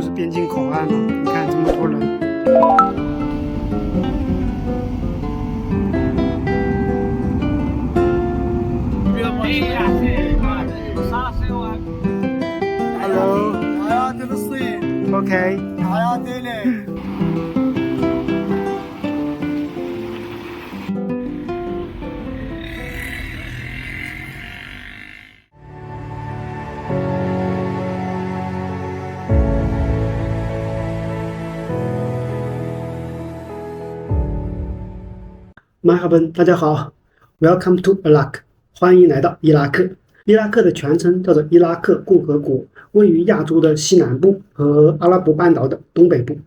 就是边境口岸了。你看这么多人。Hello. Okay. Okay. 马哈本，大家好 ，Welcome to Iraq， 欢迎来到伊拉克。伊拉克的全称叫做伊拉克共和国，位于亚洲的西南部和阿拉伯半岛的东北部。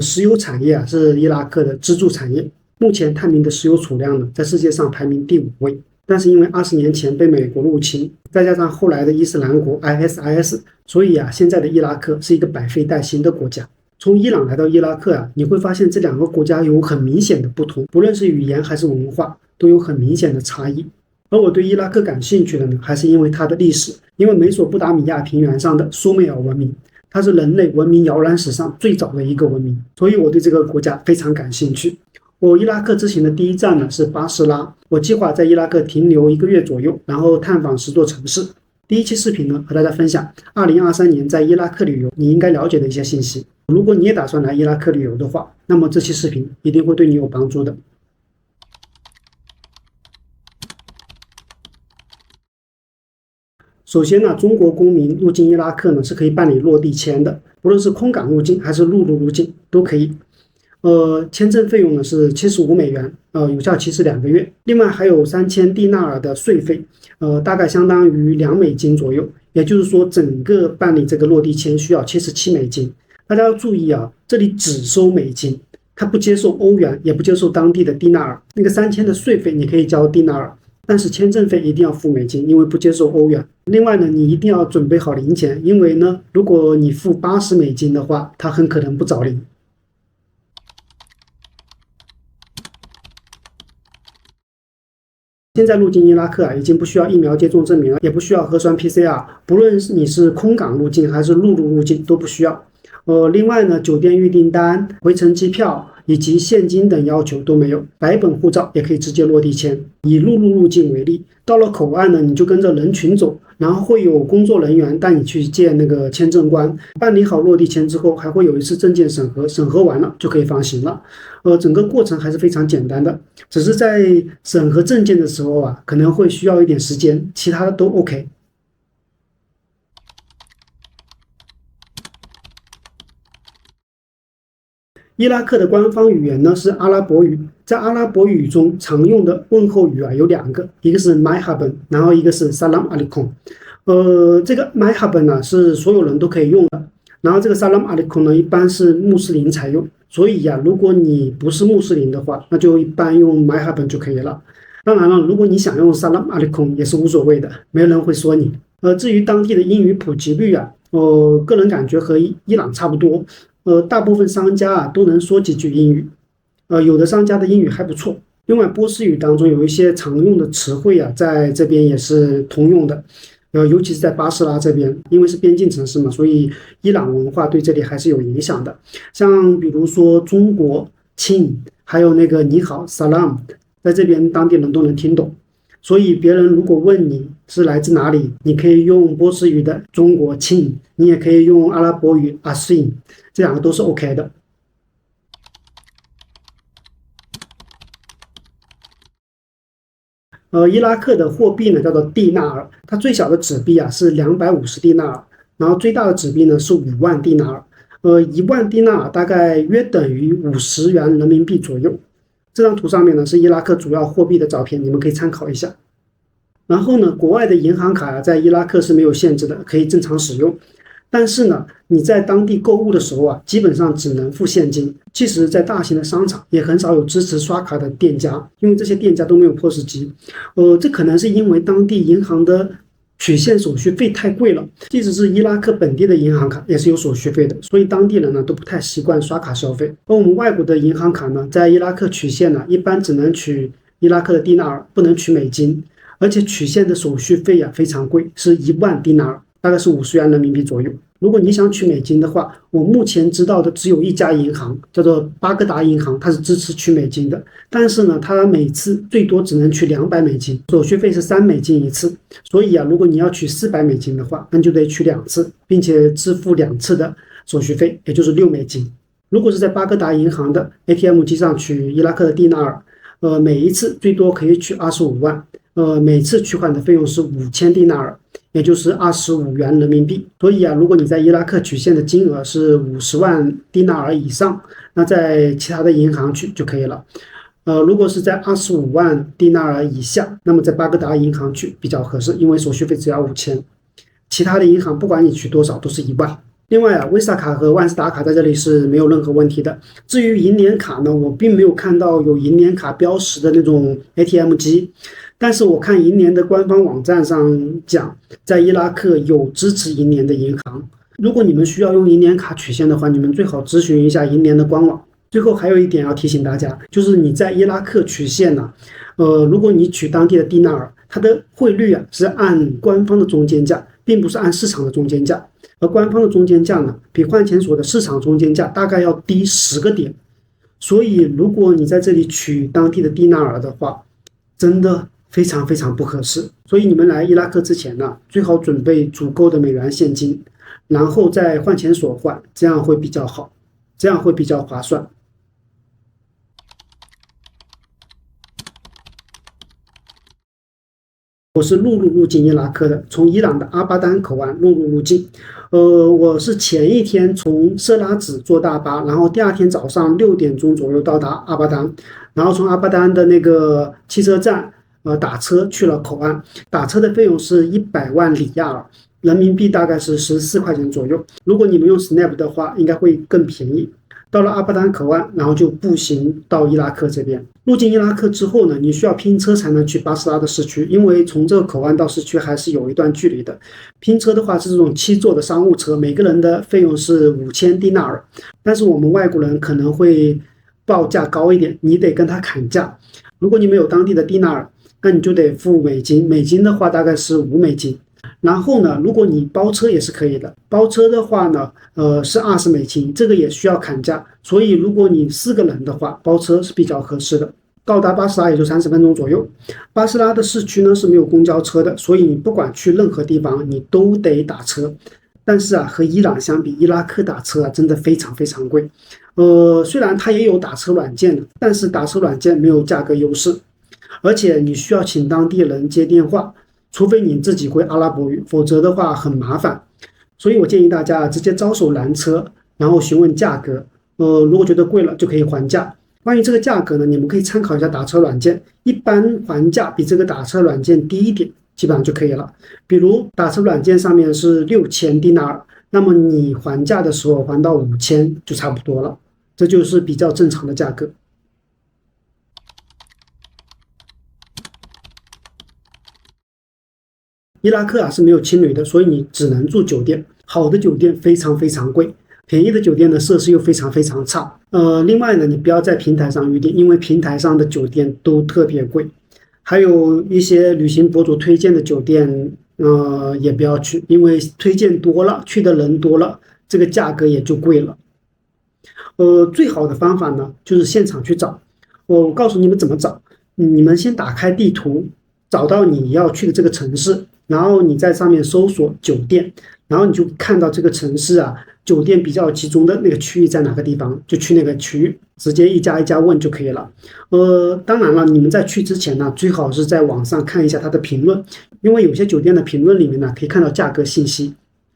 石油产业是伊拉克的支柱产业。目前探明的石油储量呢，在世界上排名第5位。但是因为20年前被美国入侵，再加上后来的伊斯兰国 ISIS， 所以现在的伊拉克是一个百废待兴的国家。从伊朗来到伊拉克你会发现这2个国家有很明显的不同，不论是语言还是文化，都有很明显的差异。而我对伊拉克感兴趣的呢，还是因为它的历史，因为美索不达米亚平原上的苏美尔文明，它是人类文明摇篮史上最早的一个文明，所以我对这个国家非常感兴趣。我伊拉克之行的第一站呢是巴士拉，我计划在伊拉克停留1个月左右，然后探访10座城市。第一期视频呢，和大家分享2023年在伊拉克旅游你应该了解的一些信息。如果你也打算来伊拉克旅游的话，那么这期视频一定会对你有帮助的。首先呢，中国公民入境伊拉克呢是可以办理落地签的，不论是空港入境还是陆路入境都可以。签证费用呢是$75，有效期是2个月。另外还有3000蒂纳尔的税费，大概相当于$2左右。也就是说，整个办理这个落地签需要$77。大家要注意这里只收美金，它不接受欧元，也不接受当地的蒂纳尔。那个3000的税费你可以交蒂纳尔，但是签证费一定要付美金，因为不接受欧元。另外呢，你一定要准备好零钱，因为呢，如果你付$80的话，它很可能不找零。现在入境伊拉克已经不需要疫苗接种证明了，也不需要核酸 PCR， 不论你是空港入境还是陆路入境都不需要。另外呢，酒店预订单、回程机票以及现金等要求都没有，白本护照也可以直接落地签。以陆路入境为例，到了口岸呢，你就跟着人群走，然后会有工作人员带你去见那个签证官，办理好落地签之后，还会有一次证件审核，审核完了就可以放行了。整个过程还是非常简单的，只是在审核证件的时候可能会需要一点时间，其他的都 OK。伊拉克的官方语言呢是阿拉伯语，在阿拉伯语中常用的问候语有2个，一个是 Marhaban， 然后一个是 Salam Alaikum。这个 Marhaban 呢是所有人都可以用的，然后这个 Salam Alaikum 呢一般是穆斯林才用，所以如果你不是穆斯林的话，那就一般用 Marhaban 就可以了。当然了，如果你想用 Salam Alaikum 也是无所谓的，没人会说你。至于当地的英语普及率个人感觉和伊朗差不多。大部分商家都能说几句英语，有的商家的英语还不错。另外，波斯语当中有一些常用的词汇在这边也是通用的，尤其是在巴士拉这边，因为是边境城市嘛，所以伊朗文化对这里还是有影响的。像比如说中国亲，还有那个你好 salam， 在这边当地人都能听懂。所以别人如果问你是来自哪里，你可以用波斯语的中国亲，你也可以用阿拉伯语 asin， 这2个都是 OK 的。伊拉克的货币呢叫做蒂纳尔，它最小的纸币是250蒂纳尔，然后最大的纸币呢是5万蒂纳尔。1万蒂纳尔大概约等于50元人民币左右。这张图上面呢是伊拉克主要货币的照片，你们可以参考一下。然后呢，国外的银行卡在伊拉克是没有限制的，可以正常使用。但是呢，你在当地购物的时候基本上只能付现金。即使在大型的商场，也很少有支持刷卡的店家，因为这些店家都没有 POS 机。这可能是因为当地银行的取现手续费太贵了，即使是伊拉克本地的银行卡也是有手续费的，所以当地人呢都不太习惯刷卡消费。而我们外国的银行卡呢，在伊拉克取现呢，一般只能取伊拉克的蒂纳尔，不能取美金，而且取现的手续费非常贵，是1万蒂纳尔。大概是50元人民币左右。如果你想取美金的话，我目前知道的只有一家银行，叫做巴格达银行，它是支持取美金的。但是呢，它每次最多只能取$200，手续费是$3一次。所以啊，如果你要取$400的话，那就得取2次，并且支付2次的手续费，也就是$6。如果是在巴格达银行的 ATM 机上取伊拉克的蒂纳尔，每一次最多可以取25万，每次取款的费用是5000蒂纳尔，也就是25元人民币。所以啊，如果你在伊拉克取现的金额是50万蒂纳尔以上，那在其他的银行取就可以了。如果是在25万蒂纳尔以下，那么在巴格达银行取比较合适，因为手续费只要5000，其他的银行不管你取多少都是1万。另外啊，Visa 卡和万事达卡在这里是没有任何问题的。至于银联卡呢，我并没有看到有银联卡标识的那种 ATM 机，但是我看银联的官方网站上讲，在伊拉克有支持银联的银行。如果你们需要用银联卡取现的话，你们最好咨询一下银联的官网。最后还有一点要提醒大家，就是你在伊拉克取现呢，如果你取当地的蒂纳尔，它的汇率啊是按官方的中间价，并不是按市场的中间价。而官方的中间价呢，比换钱所的市场中间价大概要低10个点，所以如果你在这里取当地的蒂纳尔的话，真的非常非常不合适。所以你们来伊拉克之前呢，最好准备足够的美元现金，然后在换钱所换，这样会比较好，这样会比较划算。我是陆路入境伊拉克的，从伊朗的阿巴丹口岸陆路入境。我是前一天从色拉子坐大巴，然后第2天早上6点钟左右到达阿巴丹，然后从阿巴丹的那个汽车站打车去了口岸，打车的费用是100万里亚尔，人民币大概是14块钱左右。如果你们用 Snap 的话，应该会更便宜。到了阿巴丹口岸，然后就步行到伊拉克这边。入境伊拉克之后呢，你需要拼车才能去巴士拉的市区，因为从这个口岸到市区还是有一段距离的。拼车的话是这种7座的商务车，每个人的费用是5000蒂纳尔，但是我们外国人可能会报价高一点，你得跟他砍价。如果你没有当地的蒂纳尔，那你就得付美金，美金的话大概是$5。然后呢，如果你包车也是可以的，包车的话呢，是$20，这个也需要砍价。所以如果你4个人的话，包车是比较合适的。到达巴士拉也就30分钟左右。巴士拉的市区呢是没有公交车的，所以你不管去任何地方，你都得打车。但是啊，和伊朗相比，伊拉克打车啊真的非常非常贵。虽然它也有打车软件的，但是打车软件没有价格优势，而且你需要请当地人接电话。除非你自己会阿拉伯语，否则的话很麻烦。所以我建议大家直接招手拦车，然后询问价格。如果觉得贵了就可以还价。关于这个价格呢，你们可以参考一下打车软件，一般还价比这个打车软件低一点，基本上就可以了。比如打车软件上面是6000蒂纳尔，那么你还价的时候还到5000就差不多了，这就是比较正常的价格。伊拉克啊是没有青旅的，所以你只能住酒店。好的酒店非常非常贵，便宜的酒店的设施又非常非常差。另外呢，你不要在平台上预订，因为平台上的酒店都特别贵。还有一些旅行博主推荐的酒店，也不要去，因为推荐多了，去的人多了，这个价格也就贵了。最好的方法呢，就是现场去找。我告诉你们怎么找，你们先打开地图，找到你要去的这个城市。然后你在上面搜索酒店，然后你就看到这个城市啊，酒店比较集中的那个区域在哪个地方，就去那个区域，直接一家一家问就可以了。当然了，你们在去之前呢，最好是在网上看一下它的评论，因为有些酒店的评论里面呢，可以看到价格信息。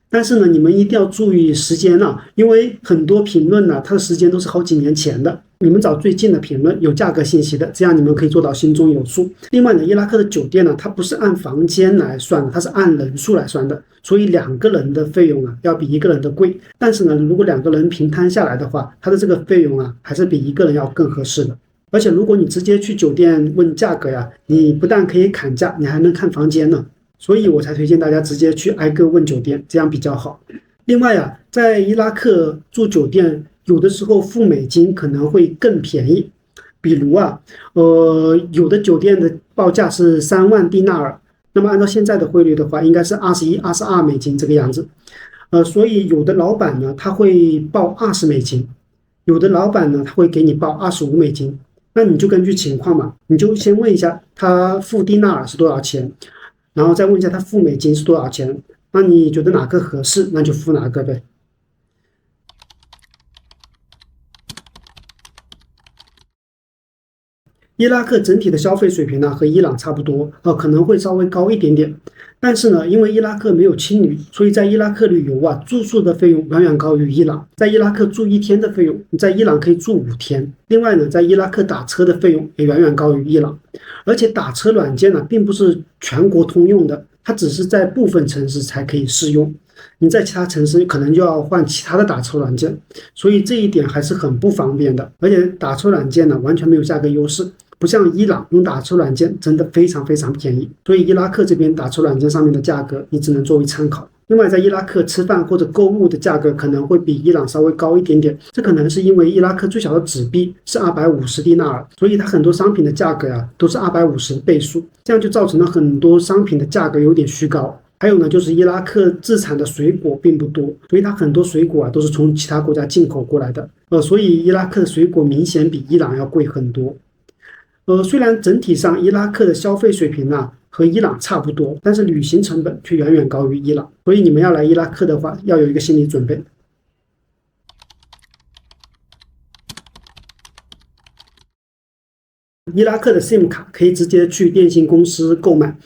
但是呢，你们一定要注意时间啊，因为很多评论呢，它的时间都是好几年前的。你们找最近的评论，有价格信息的，这样你们可以做到心中有数。另外呢，伊拉克的酒店呢，它不是按房间来算的，它是按人数来算的，所以2个人的费用啊，要比1个人的贵。但是呢，如果2个人平摊下来的话，它的这个费用啊，还是比1个人要更合适的。而且如果你直接去酒店问价格呀，你不但可以砍价，你还能看房间呢。所以我才推荐大家直接去挨个问酒店，这样比较好。另外啊，在伊拉克住酒店，有的时候付美金可能会更便宜。比如啊，有的酒店的报价是3万蒂纳尔，那么按照现在的汇率的话，应该是21、22美金这个样子。所以有的老板呢，他会报20美金，有的老板呢，他会给你报25美金。那你就根据情况嘛，你就先问一下他付迪纳尔是多少钱，然后再问一下他付美金是多少钱。那你觉得哪个合适，那就付哪个呗。伊拉克整体的消费水平呢和伊朗差不多，可能会稍微高一点点。但是呢，因为伊拉克没有青旅，所以在伊拉克旅游啊，住宿的费用远远高于伊朗。在伊拉克住1天的费用，你在伊朗可以住5天。另外呢，在伊拉克打车的费用也远远高于伊朗。而且打车软件呢，并不是全国通用的，它只是在部分城市才可以适用。你在其他城市可能就要换其他的打车软件，所以这一点还是很不方便的。而且打车软件呢，完全没有价格优势。不像伊朗用打车软件真的非常非常便宜，所以伊拉克这边打车软件上面的价格你只能作为参考。另外，在伊拉克吃饭或者购物的价格可能会比伊朗稍微高一点点，这可能是因为伊拉克最小的纸币是250迪纳尔，所以它很多商品的价格啊都是250的倍数，这样就造成了很多商品的价格有点虚高。还有呢，就是伊拉克自产的水果并不多，所以它很多水果啊都是从其他国家进口过来的，所以伊拉克的水果明显比伊朗要贵很多。虽然整体上伊拉克的消费水平呢和伊朗差不多，但是旅行成本却远远高于伊朗，所以你们要来伊拉克的话，要有一个心理准备。伊拉克的 SIM 卡可以直接去电信公司购买，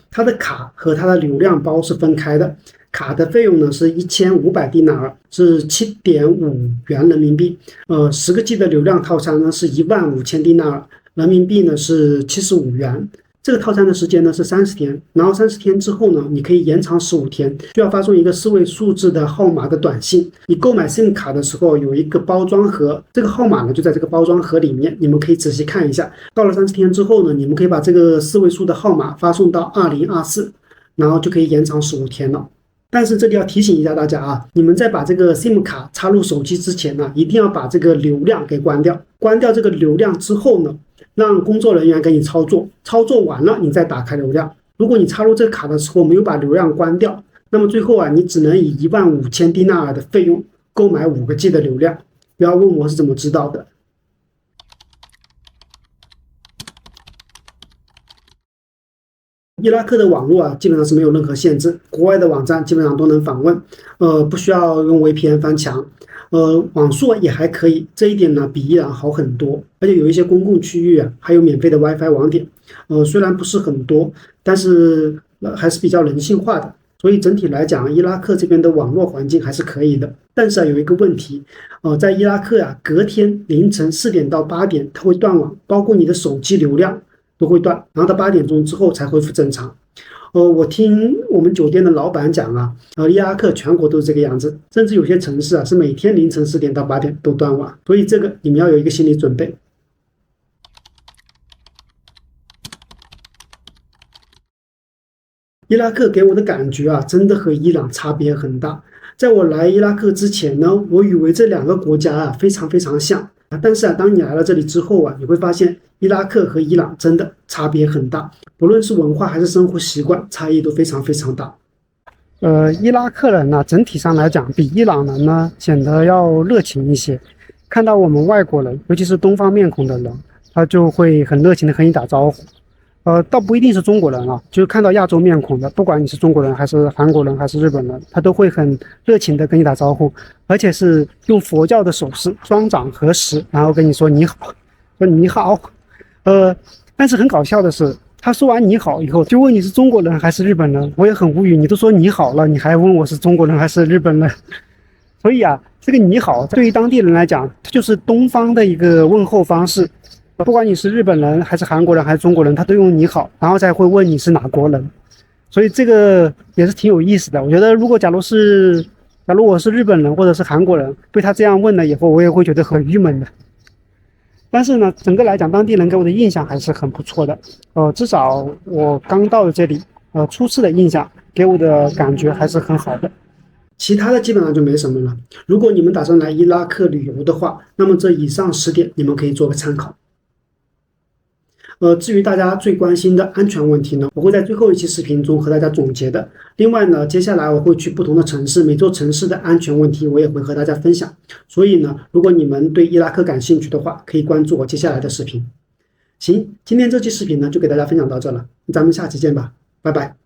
它的卡和它的流量包是分开的。卡的费用呢是1500迪纳尔，是7.5元人民币。10个G 的流量套餐呢是15000迪纳尔，人民币呢是75元。这个套餐的时间呢是30天，然后30天之后呢，你可以延长15天，需要发送一个4位数字的号码的短信。你购买 SIM 卡的时候有一个包装盒，这个号码呢就在这个包装盒里面，你们可以仔细看一下。到了30天之后呢，你们可以把这个4位数的号码发送到2024，然后就可以延长15天了。但是这里要提醒一下大家啊，你们在把这个 SIM 卡插入手机之前呢，一定要把这个流量给关掉。关掉这个流量之后呢，让工作人员给你操作，操作完了你再打开流量。如果你插入这个卡的时候没有把流量关掉，那么最后啊，你只能以15000迪纳尔的费用购买5个G 的流量。不要问我是怎么知道的。伊拉克的网络啊，基本上是没有任何限制，国外的网站基本上都能访问，不需要用 VPN 翻墙，网速也还可以，这一点呢比伊朗好很多，而且有一些公共区域啊，还有免费的 WiFi 网点，虽然不是很多，但是还是比较人性化的，所以整体来讲，伊拉克这边的网络环境还是可以的。但是啊，有一个问题，在伊拉克啊，隔天凌晨4点到8点它会断网，包括你的手机流量都会断，然后到8点钟之后才恢复正常。我听我们酒店的老板讲啊，伊拉克全国都是这个样子，甚至有些城市啊是每天凌晨4点到8点都断网，所以这个你们要有一个心理准备。伊拉克给我的感觉啊，真的和伊朗差别很大。在我来伊拉克之前呢，我以为这2个国家啊非常非常像，但是啊，当你来了这里之后啊，你会发现伊拉克和伊朗真的差别很大，不论是文化还是生活习惯，差异都非常非常大。伊拉克人呢，整体上来讲比伊朗人呢显得要热情一些。看到我们外国人，尤其是东方面孔的人，他就会很热情的和你打招呼。倒不一定是中国人啊，就是看到亚洲面孔的，不管你是中国人还是韩国人还是日本人，他都会很热情的跟你打招呼，而且是用佛教的手势，双掌合十，然后跟你说你好，说你好。但是很搞笑的是，他说完你好以后，就问你是中国人还是日本人，我也很无语，你都说你好了，你还问我是中国人还是日本人？所以啊，这个你好对于当地人来讲，它就是东方的一个问候方式。不管你是日本人还是韩国人还是中国人，他都用你好，然后才会问你是哪国人，所以这个也是挺有意思的。我觉得如果假如我是日本人或者是韩国人，被他这样问了以后，我也会觉得很郁闷的。但是呢，整个来讲，当地人给我的印象还是很不错的。至少我刚到这里，初次的印象给我的感觉还是很好的。其他的基本上就没什么了。如果你们打算来伊拉克旅游的话，那么这以上10点你们可以做个参考。至于大家最关心的安全问题呢，我会在最后一期视频中和大家总结的。另外呢，接下来我会去不同的城市，每座城市的安全问题我也会和大家分享。所以呢，如果你们对伊拉克感兴趣的话，可以关注我接下来的视频。行，今天这期视频呢就给大家分享到这了，咱们下期见吧，拜拜。